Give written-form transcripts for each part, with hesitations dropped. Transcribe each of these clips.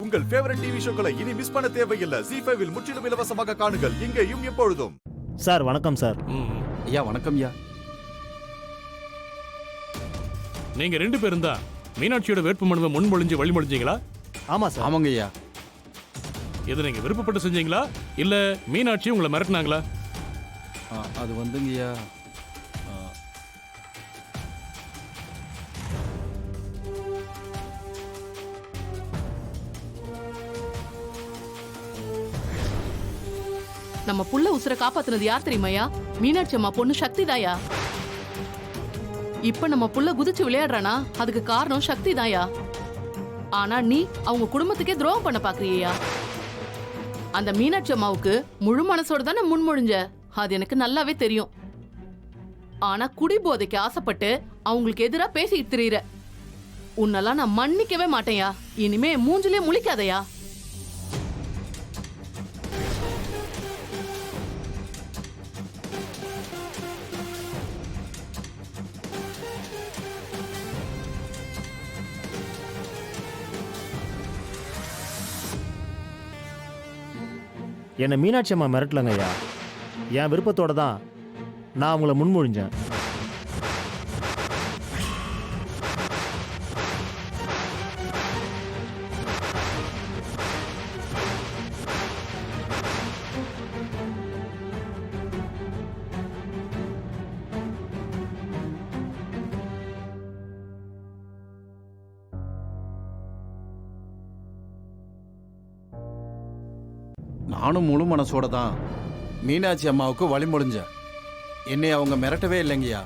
உங்கள் favourite TV ஷோக்களை இனி miss பண்ண தேவையில்லை. ZEE5 இல் முற்றிலும் இலவசமாக காணுங்கள், இங்கேயும் எப்பொழுதும். சார் வணக்கம் சார். ஐயா வணக்கம் ஐயா. நீங்க 2 பேரும் தான் மீனாட்சியோட வேட்புமனுவை முன்மொழிஞ்சு வழிமொழிஞ்சீங்களா? ஆமா சார். ஆமாங்க ஐயா. இதை நீங்க விருப்பப்பட்டு செஞ்சீங்களா இல்ல மீனாட்சி உங்களை மிரட்டினாங்களா? அது வந்துங்க ஐயா, நம்ம புள்ள உசுர காப்பாத்துனது யார் தெரியுமாயா? மீனாட்சி அம்மா பொண்ணு சக்தி தாயா. இப்ப நம்ம புள்ள குதிச்சு விளையாடுறானா அதுக்கு காரணம் சக்தி தாயா. ஆனா நீ அவங்க குடும்பத்துக்கே துரோகம் பண்ண பாக்குறியா? அந்த மீனாட்சி அம்மாவுக்கு முழு மனசோட தானே முன்மொழிஞ்ச, அது எனக்கு நல்லாவே தெரியும். ஆனா குடி போதைக்கு ஆசைப்பட்டு அவங்களுக்கு எதிரா பேசிட்டு திரியிற. உன்னெல்லாம் நான் மன்னிக்கவே மாட்டேயா. இனிமே மூஞ்சிலே முழிக்காதயா. என்னை மீனாட்சி அம்மா மிரட்டலங்க ஐயா. என் விருப்பத்தோட தான் நான் அவங்கள முன்மொழிஞ்சேன். நானும் முழு மனசோட தான் மீனாட்சி அம்மாவுக்கு வழிமொழிஞ்சேன். என்னை அவங்க மிரட்டவே இல்லைங்கய்யா.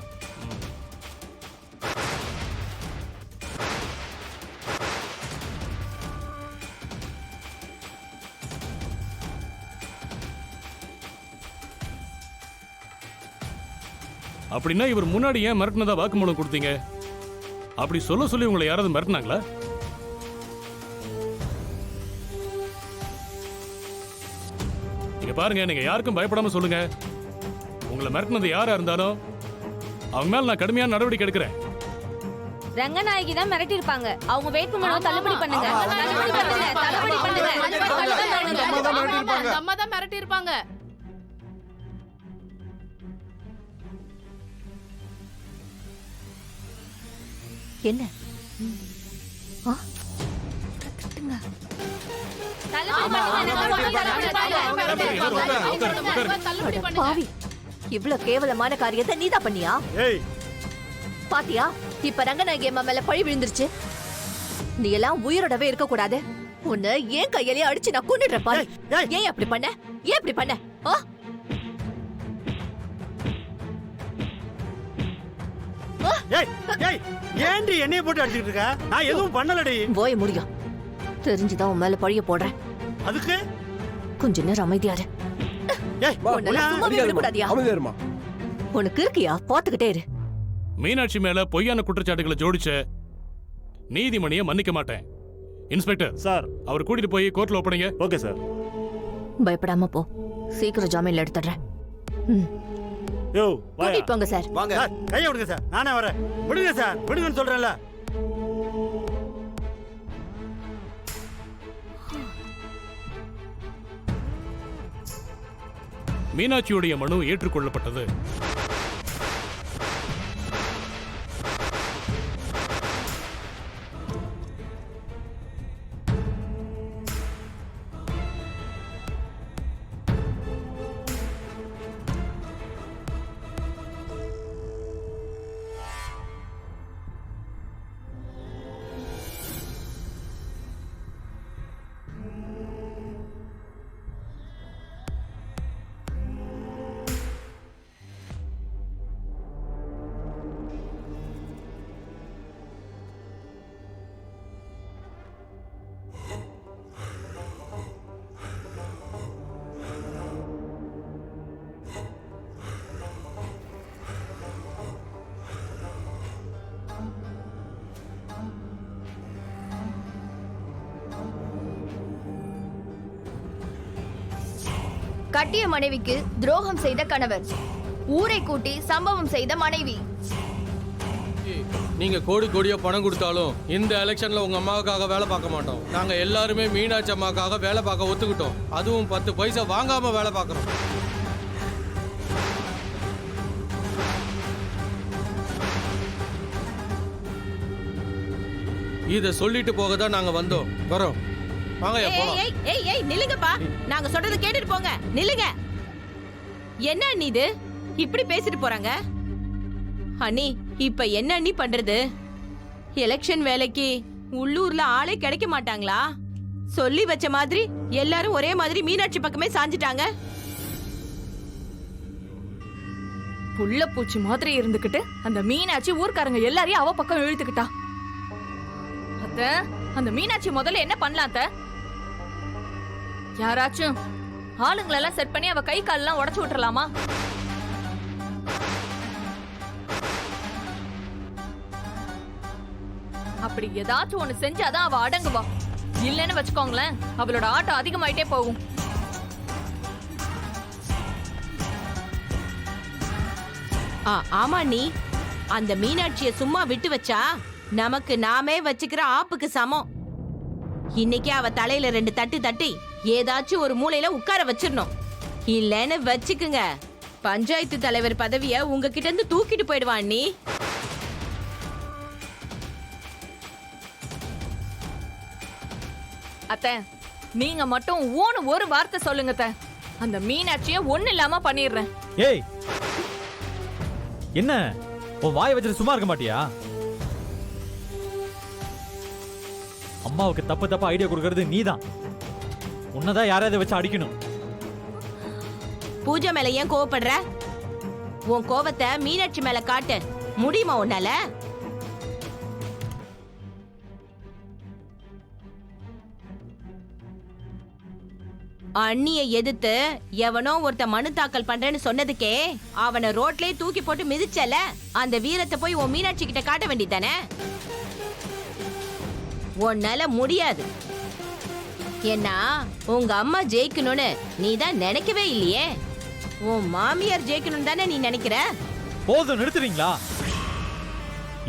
அப்படின்னா இவர் முன்னாடி ஏன் மிரட்டினதா வாக்குமூலம் கொடுத்தீங்க? அப்படி சொல்ல சொல்லி உங்களை யாராவது மிரட்டினாங்களா? நீங்க பாருங்க, நீங்க யாருக்கும் பயப்படாம சொல்லுங்க. உங்களை மிரட்டினது யாரா இருந்தாலும் அவங்க மேல நான் கடுமையான நடவடிக்கை எடுக்கிறேன். ரங்கநாயகி தான் மிரட்டி இருப்பாங்க. அவங்க வேட்புமனுவை தள்ளுபடி பண்ணுங்க. தள்ளுபடி பண்ணுங்க. அம்மா தான் மிரட்டி இருப்பாங்க. என்ன பாவி, இவ்வளவு கேவலமான காரியத்தை நீதான் பண்ணியா? பாத்தியா, இப்ப ரங்கநாயகி அம்மா மேல பழி விழுந்துருச்சு. நீ எல்லாம் உயிரோடவே இருக்க கூடாது. உன்னை ஏன் கையிலேயே அடிச்சு நான் கொன்னுடுறேன் பாரு. ஏன் அப்படி பண்ண? ஏன் அப்படி பண்ண? ஏன்டி என்னைய போட்டு அடிச்சிட்டு இருக்க? நான் எதுவும் பண்ணலடி. போய முடியும். தெரிஞ்சுதான் உன் மேல பழிய போடுறேன். அதுக்கு கொஞ்ச நேரம் அமைதியாரு. உனக்கு இருக்கியா? பாத்துக்கிட்டே இரு. மீனாட்சி மேல பொய்யான குற்றச்சாட்டுகளை ஜோடிச்ச நீதிமணியை மன்னிக்க மாட்டேன். இன்ஸ்பெக்டர் சார், அவர் கூட்டிட்டு போய் கோர்ட்ல ஒப்படைங்க. Okay sir. பயப்படாம போ. சீக்கிரம் ஜாமீன்ல எடுத்துடுறேன். யோ கூட்டிட்டு போங்க சார். வாங்க. கையை விடுங்க சார், நானே வரேன். விடுங்க சார், விடுங்கன்னு சொல்றேன்ல. மீனாட்சியுடைய மனு ஏற்றுக்கொள்ளப்பட்டது. கட்டிய மனைவிக்கு துரோகம் செய்த கணவர், ஊரை கூட்டி சம்பவம் செய்த மனைவி. நீங்க கோடி கோடியா பணம் கொடுத்தாலும் இந்த எலெக்ஷன்ல உங்க அம்மாவுக்காக வேலை பார்க்க மாட்டோம். நாங்க எல்லாருமே மீனாட்சி அம்மாவுக்காக வேலை பார்க்க ஒத்துக்கிட்டோம். அதுவும் 10 பைசா வாங்காம வேலை பார்க்கறோம். இத சொல்லிட்டு போக தான் நாங்க வரோம். வாங்க போலாம். ஏய் நில்லுங்கப்பா. நாங்க சொல்றத கேட்டுட்டு போங்க. நில்லுங்க. என்ன அண்ணி இது இப்படி பேசிட்டு போறாங்க? அண்ணி இப்ப என்ன அண்ணி பண்றது? எலெக்ஷன் வேலைக்கு உள்ளூர்ல ஆளே கிடைக்க மாட்டாங்களா? சொல்லி வச்ச மாதிரி எல்லாரும் ஒரே மாதிரி மீனாட்சி பக்கமே சாஞ்சிட்டாங்க. புள்ள பூச்சி மாதிரி இருந்துகிட்டு அந்த மீனாட்சி ஊர்க்காரங்க எல்லாரையும் அவ பக்கம் இழுத்துக்கிட்டா. அத்த, அந்த மீனாட்சி முதல்ல என்ன பண்ணலாம் அத்த? யாராச்சும் ஆளுங்களெல்லாம் செட் பண்ணி அவ கை காலெல்லாம் உடைச்சு விட்டுறலாமா? அப்படி ஏதாச்சும் ஒண்ணு செஞ்சாதான் அவ அடங்குவா. இல்லன்னு வச்சுக்கோங்களேன், அவளோட ஆட்டம் அதிகமாயிட்டே போகும். ஆமா நீ அந்த மீனாட்சிய சும்மா விட்டு வச்சா நமக்கு நாமே வச்சுக்கிற ஆப்புக்கு சமம். இன்னைக்கு அவ தலையில 2 தட்டு தட்டி ஏதாச்சும் ஒரு மூலையில உட்கார வச்சிடணும். இல்லன்னு வச்சுக்குங்க, பஞ்சாயத்து தலைவர் பதவிய உங்ககிட்ட இருந்து தூக்கிட்டு போயிடுவான் நீ. அத்த, நீங்க மட்டும் ஒரு வார்த்தை சொல்லுங்க அத்த. அந்த மீனாட்சிய ஒண்ணு இல்லாம பண்ணிடுறேன். ஏய், என்ன உன் வாயை வச்சுட்டு சும்மா இருக்க மாட்டியா? அம்மாவுக்கு தப்பு ஐடியா கொடுக்கறது நீதான். உன்னதான் யாரையாவது வச்சு அடிக்கணும். பூஜை மேல ஏன் கோவப்படுற? உன் கோவத்தை மீனாட்சி மேல காட்டு. முடியுமா உன்னால? அண்ணிய எதிர்த்து எவனோ ஒருத்த மனு தாக்கல் பண்றேன்னு சொன்னதுக்கே அவனை ரோட்லயே தூக்கி போட்டு மிதிச்சல, அந்த வீரத்தை போய் உன் மீனாட்சி கிட்ட காட்ட வேண்டியதானே? உன்னால முடியாது. ஏன்னா உங்க அம்மா ஜெயிக்கணும்னு நீ தான் நினைக்கவே இல்லையே. உன் மாமியார் ஜெயிக்கணும் தானே நீ நினைக்கிற? போதும், நிறுத்துறீங்களா?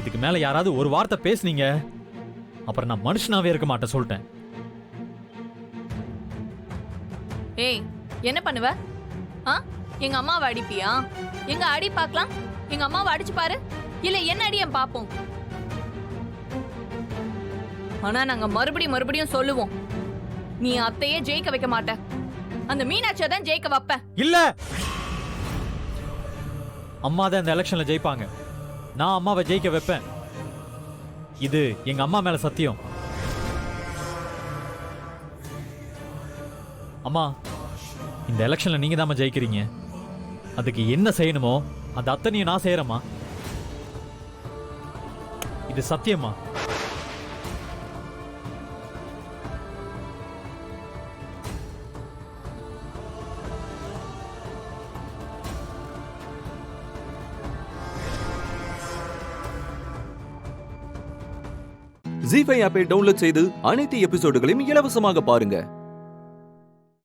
இதுக்கு மேல யாராவது ஒரு வார்த்தை பேசுனீங்க, அப்புறம் நான் மனுஷனாவே இருக்க மாட்டேன் சொல்லிட்டேன். ஏய், என்ன பண்ணுவ? எங்க அம்மாவை அடிப்பியா? எங்க அடி பார்க்கலாம். எங்க அம்மாவை அடிச்சு பாரு, இல்ல என்ன அடியன் பாப்போம். ஆனா நாங்க மறுபடியும் சொல்லுவோம், நீ அத்தையே ஜெயிக்க வைக்க மாட்ட, அந்த மீனாட்சியை தான் ஜெயிக்க வைப்ப. இல்ல, அம்மா தான் இந்த எலெக்ஷன்ல ஜெயிப்பாங்க. நான் அம்மாவை ஜெயிக்க வைப்பேன். இது எங்க அம்மா மேல சத்தியம். அம்மா, இந்த எலெக்ஷன்ல நீங்க தான் ஜெயிக்கிறீங்க. அதுக்கு என்ன செய்யணுமோ அந்த அத்தனையும் நான் செய்யறேம்மா. இது சத்தியமா? ஜீ5 ஆப்பை டவுன்லோட் செய்து அனைத்து எபிசோடுகளையும் இலவசமாக பாருங்க.